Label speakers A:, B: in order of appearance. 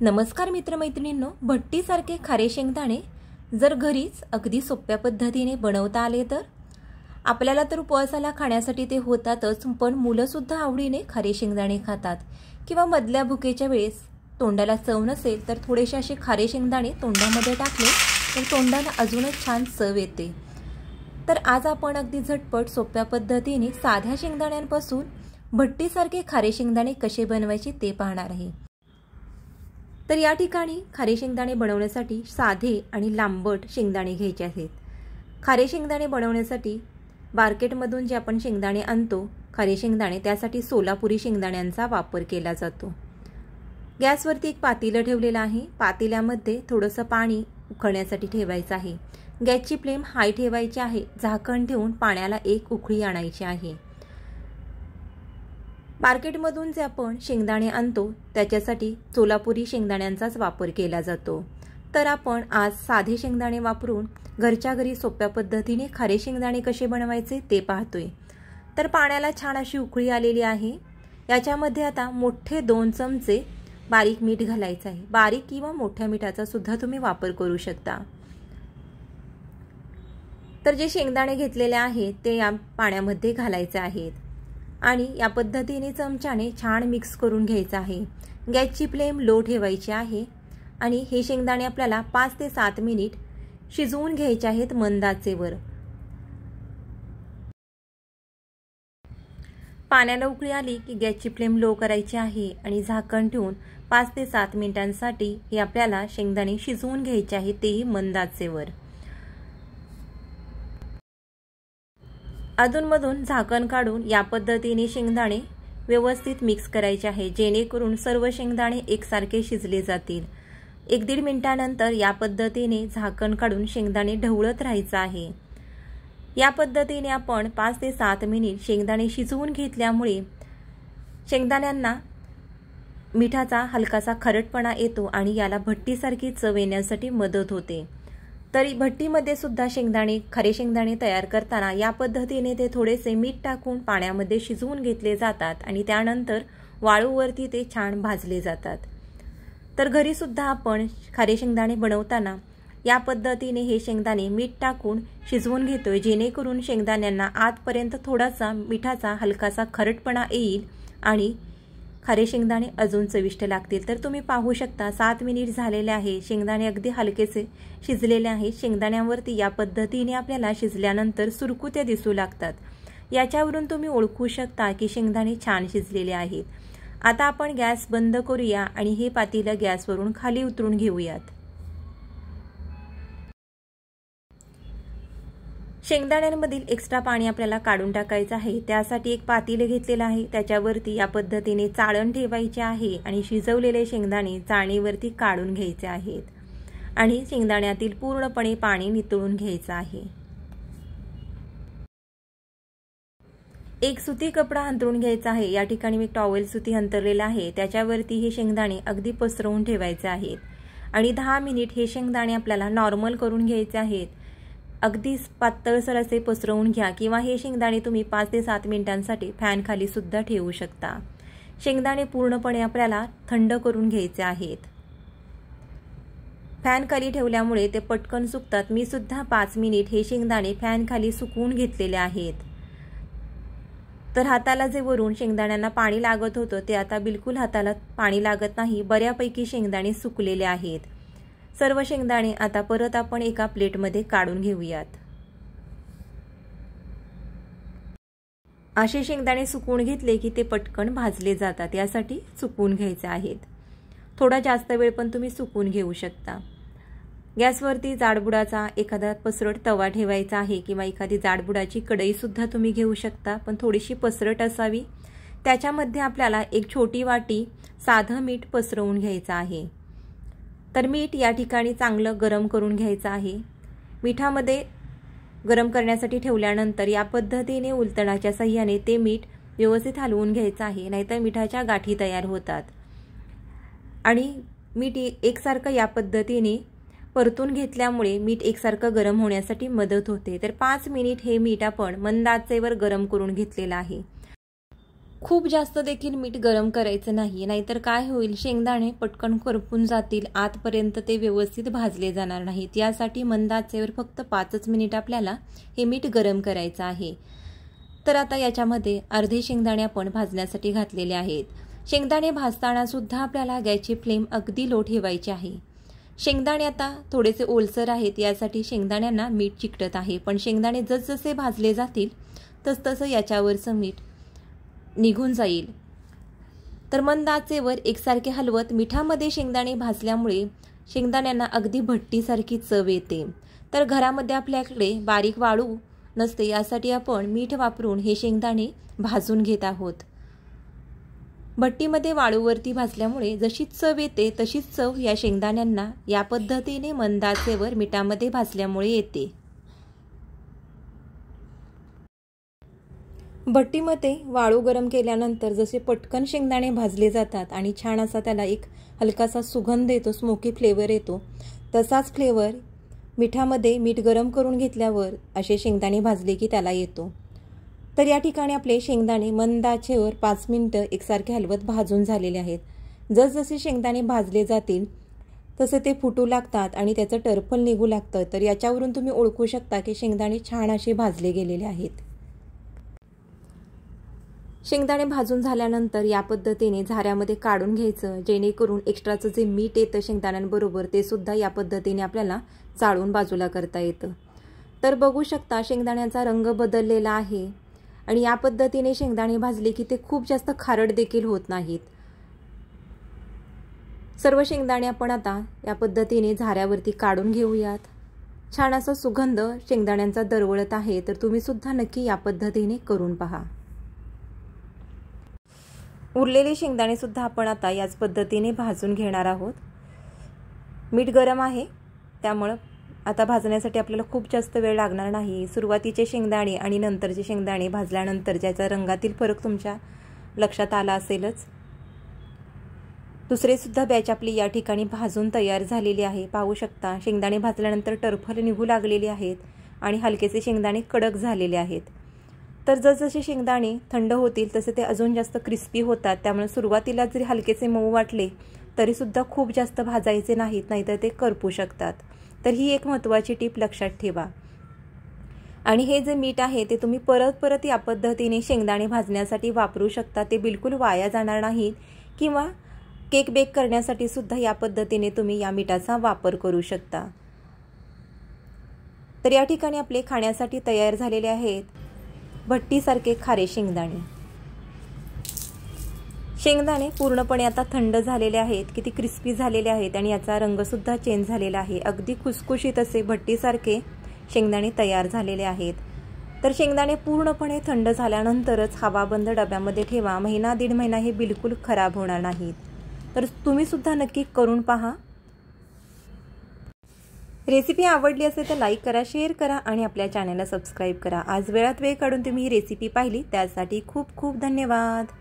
A: नमस्कार मित्रमैत्रिणींनो, भट्टीसारखे खारे शेंगदाणे जर घरीच अगदी सोप्या पद्धतीने बनवता आले तर आपल्याला तर उपवासाला खाण्यासाठी ते होतातच, पण मुलं सुद्धा आवडीने खारे शेंगदाणे खातात। किंवा मधल्या भुकेच्या वेळेस तोंडाला चव नसेल तर थोडेसे असे खारे शेंगदाणे तोंडामध्ये टाकले तर तोंडाला अजूनच छान चव येते। तर आज आपण अगदी झटपट सोप्या पद्धतीने साध्या शेंगदाण्यांपासून भट्टीसारखे खारे शेंगदाणे कसे बनवायचे ते पाहणार आहे। तर या ठिकाणी खारे शेंगदाणे बनवण्यासाठी साधे आणि लांबट शेंगदाणे घ्यायचे आहेत। खारे शेंगदाणे बनवण्यासाठी मार्केटमधून जे आपण शेंगदाणे आणतो खारे शेंगदाणे, त्यासाठी सोलापुरी शेंगदाण्यांचा वापर केला जातो। गॅसवरती एक पातेलं ठेवलेलं आहे। पातेल्यामध्ये थोडंसं पाणी उकळण्यासाठी ठेवायचं आहे। गॅसची फ्लेम हाय ठेवायची आहे। झाकण ठेवून पाण्याला एक उकळी आणायची आहे। मार्केटमधून जे आपण शेंगदाणे आणतो त्याच्यासाठी सोलापुरी शेंगदाण्यांचाच वापर केला जातो। तर आपण आज साधे शेंगदाणे वापरून घरच्या घरी सोप्या पद्धतीने खारे शेंगदाणे कसे बनवायचे ते पाहतोय। तर पाण्याला छान अशी उकळी आलेली आहे। याच्यामध्ये आता मोठे 2 चमचे बारीक मीठ घालायचं आहे। बारीक किंवा मोठ्या मिठाचा सुद्धा तुम्ही वापर करू शकता। तर जे शेंगदाणे घेतलेले आहेत ते या पाण्यामध्ये घालायचे आहेत आणि या पद्धतीने चमच्याने छान मिक्स करून घ्यायचं आहे। गॅसची फ्लेम लो ठेवायची आहे आणि हे शेंगदाणे आपल्याला 5 ते 7 मिनिट शिजवून घ्यायचे आहेत मंद आचेवर। पाण्याला उकळी आली की गॅसची फ्लेम लो करायची आहे आणि झाकण ठेवून 5 ते 7 मिनिटांसाठी हे आपल्याला शेंगदाणे शिजवून घ्यायचे आहेत, तेही मंद आचेवर। अधूनमधून झाकण काढून या पद्धतीने शेंगदाणे व्यवस्थित मिक्स करायचे आहे, जेणेकरून सर्व शेंगदाणे एकसारखे शिजले जातील। 1-1.5 मिनिटानंतर या पद्धतीने झाकण काढून शेंगदाणे ढवळत राहायचं आहे। या पद्धतीने आपण 5 ते 7 मिनिट शेंगदाणे शिजवून घेतल्यामुळे शेंगदाण्यांना मिठाचा हलकासा खरटपणा येतो आणि याला भट्टीसारखी चव येण्यासाठी मदत होते। तरी भट्टीमध्ये सुद्धा खारे शेंगदाणे तयार करताना या पद्धतीने ते थोडेसे मीठ टाकून पाण्यामध्ये शिजवून घेतले जातात आणि त्यानंतर वाळूवरती ते छान भाजले जातात। तर घरी सुद्धा आपण खारे शेंगदाणे बनवताना या पद्धतीने हे शेंगदाणे मीठ टाकून शिजवून घेतोय, जेणेकरून शेंगदाण्यांना आतपर्यंत थोडासा मिठाचा हलकासा खरटपणा येईल आणि खारे शेंगदाणे अजून चविष्ट लागतील। तर तुम्ही पाहू शकता 7 मिनिट झालेले आहे। शेंगदाणे अगदी हलकेसे शिजलेले आहेत। शेंगदाण्यांवरती या पद्धतीने आपल्याला शिजल्यानंतर सुरकुत्या दिसू लागतात। याच्यावरून तुम्ही ओळखू शकता की शेंगदाणे छान शिजलेले आहेत। आता आपण गॅस बंद करूया आणि हे पातेलं गॅसवरून खाली उतरून घेऊयात। शेंगदाण्यांमधील एक्स्ट्रा पाणी आपल्याला काढून टाकायचं आहे। त्यासाठी एक पातेले घेतलेलं आहे, त्याच्यावरती या पद्धतीने चाळण ठेवायचे आहे आणि शिजवलेले शेंगदाणे चाळणीवरती काढून घ्यायचे आहेत आणि शेंगदाण्यातील पूर्णपणे पाणी नितळून घ्यायचं आहे। एक सुती कपडा अंथरून घ्यायचा आहे। या ठिकाणी मी टॉवेल सुती अंथरलेला आहे, त्याच्यावरती हे शेंगदाणे अगदी पसरवून ठेवायचे आहेत आणि 10 मिनिट हे शेंगदाणे आपल्याला नॉर्मल करून घ्यायचे आहेत। अगदी पातळसर असे पसरवून घ्या किंवा हे शेंगदाणे तुम्ही 5 ते 7 मिनिटांसाठी फॅन खाली सुद्धा ठेवू शकता। शेंगदाणे पूर्णपणे आपल्याला थंड करून घ्यायचे आहेत। फॅन खाली ठेवल्यामुळे ते पटकन सुकतात। मी सुद्धा 5 मिनिट हे शेंगदाणे फॅन खाली सुकवून घेतलेले आहेत। तर हाताला जे वरून शेंगदाण्यांना पाणी लागत होतं ते आता बिलकुल हाताला पाणी लागत नाही। बऱ्यापैकी शेंगदाणे सुकलेले आहेत। सर्व शेंगदाणे आता परत आपण एका प्लेटमध्ये काढून घेऊयात। असे शेंगदाणे सुकवून घेतले की ते पटकन भाजले जातात, यासाठी सुकवून घ्यायचे आहेत। थोडा जास्त वेळ पण तुम्ही सुकवून घेऊ शकता। गॅसवरती जाडबुडाचा एखादा पसरट तवा ठेवायचा आहे किंवा एखादी जाडबुडाची कढई सुद्धा तुम्ही घेऊ शकता, पण थोडीशी पसरट असावी। त्याच्यामध्ये आपल्याला एक छोटी वाटी साधं मीठ पसरवून घ्यायचं आहे। तर मीठ या ठिकाणी चांगलं गरम करून घ्यायचं आहे। मिठामध्ये गरम करण्यासाठी ठेवल्यानंतर या पद्धतीने उलटण्याच्या साहाय्याने ते मीठ व्यवस्थित हलवून घ्यायचं आहे, नाहीतर मिठाच्या गाठी तयार होतात। आणि मीठ एकसारखं या पद्धतीने परतून घेतल्यामुळे मीठ एकसारखं गरम होण्यासाठी मदत होते। तर 5 मिनिट हे मीठ आपण मंद आचेवर गरम करून घेतलेलं आहे। खूप जास्त देखील मीठ गरम करायचं नाही, नाहीतर काय होईल, शेंगदाणे पटकन करपून जातील, आतपर्यंत ते व्यवस्थित भाजले जाणार नाहीत। यासाठी मंद आचेवर फक्त 5 मिनिट आपल्याला हे मीठ गरम करायचं आहे। तर आता याच्यामध्ये अर्धे शेंगदाणे आपण भाजण्यासाठी घातलेले आहेत। शेंगदाणे भाजताना सुद्धा आपल्याला गॅसची फ्लेम अगदी लो ठेवायची आहे। शेंगदाणे आता थोडेसे ओलसर आहेत, यासाठी शेंगदाण्यांना मीठ चिकटत आहे, पण शेंगदाणे जसजसे भाजले जातील तसतसं याच्यावरचं मीठ निघून जाईल। तर मंद आचेवर एकसारखे हलवत मिठामध्ये शेंगदाणे भाजल्यामुळे शेंगदाण्यांना अगदी भट्टीसारखी चव येते। तर घरामध्ये आपल्याकडे बारीक वाळू नसते, यासाठी आपण मीठ वापरून हे शेंगदाणे भाजून घेत आहोत। भट्टीमध्ये वाळूवरती भाजल्यामुळे जशी चव येते तशीच चव या शेंगदाण्यांना या पद्धतीने मंद आचेवर मिठामध्ये भाजल्यामुळे येते। भट्टीमध्ये वाळू गरम केल्यानंतर जसे पटकन शेंगदाणे भाजले जातात आणि छान असा त्याला एक हलकासा सुगंध येतो, स्मोकी फ्लेवर येतो, तसाच फ्लेवर मिठामध्ये मीठ गरम करून घेतल्यावर असे शेंगदाणे भाजले की त्याला येतो। तर या ठिकाणी आपले शेंगदाणे मंद आचेवर 5 मिनिटं एकसारखे हलवत भाजून झालेले आहेत। जसजसे शेंगदाणे भाजले जातील तसे ते फुटू लागतात आणि त्याचं टरफल निघू लागतं। तर याच्यावरून तुम्ही ओळखू शकता की शेंगदाणे छान असे भाजले गेलेले आहेत। शेंगदाणे भाजून झाल्यानंतर या पद्धतीने झाऱ्यामध्ये काढून घ्यायचं, जेणेकरून एक्स्ट्राचं जे मीठ येतं शेंगदाण्यांबरोबर ते सुद्धा या पद्धतीने आपल्याला चाळून बाजूला करता येतं। तर बघू शकता शेंगदाण्याचा रंग बदललेला आहे आणि या पद्धतीने शेंगदाणे भाजले की ते खूप जास्त खारट देखील होत नाहीत। सर्व शेंगदाणे आपण आता या पद्धतीने झाऱ्यावरती काढून घेऊयात। छान असा सुगंध शेंगदाण्यांचा दरवळत आहे, तर तुम्ही सुद्धा नक्की या पद्धतीने करून पहा। उरलेले शेंगदाणे सुद्धा आपण आता याच पद्धतीने भाजून घेणार आहोत। मीठ गरम आहे, त्यामुळे आता भाजण्यासाठी आपल्याला खूप जास्त वेळ लागणार नाही। सुरुवातीचे शेंगदाणे आणि नंतरचे शेंगदाणे भाजल्यानंतर ज्याचा रंगातील फरक तुमच्या लक्षात आला असेलच। दुसरे सुद्धा बॅच आपली या ठिकाणी भाजून तयार झालेली आहे। पाहू शकता शेंगदाणे भाजल्यानंतर टरफल निघू लागलेली आहेत आणि हलकेसे शेंगदाणे कडक झालेले आहेत। तर जसजसे शेंगदाणे थंड होतील तसे ते अजून जास्त क्रिस्पी होतात, त्यामुळे सुरुवातीला जरी हलकेसे मऊ वाटले तरी सुद्धा खूप जास्त भाजायचे नाहीत, नाहीतर ते करपू शकतात। तर ही एक महत्त्वाची टिप लक्षात ठेवा। आणि हे जे मीठ आहे ते तुम्ही परत परत या पद्धतीने शेंगदाणे भाजण्यासाठी वापरू शकता, ते बिलकुल वाया जाणार नाहीत। किंवा केक बेक करण्यासाठी सुद्धा या पद्धतीने तुम्ही या मीठाचा वापर करू शकता। तर या ठिकाणी आपले खाण्यासाठी तयार झालेले आहेत भट्टीसारखे खारे शेंगदाणे। शेंगदाणे पूर्णपणे आता थंड झालेले आहेत, किती क्रिस्पी झालेले आहेत आणि याचा रंग सुद्धा चेंज झालेला आहे। अगदी खुसखुशीत असे भट्टीसारखे शेंगदाणे तयार झालेले आहेत। तर शेंगदाणे पूर्णपणे थंड झाल्यानंतरच हवाबंद डब्यामध्ये ठेवा, महिना दीड महिना हे बिलकुल खराब होणार नाहीत। तर तुम्ही सुद्धा नक्की करून पहा। रेसिपी आवडली असेल तर लाईक करा, शेअर करा आणि आपल्या चॅनलला सबस्क्राईब करा। आज वेळात वेळ काढून तुम्ही ही रेसिपी पाहिली त्यासाठी खूप खूप धन्यवाद।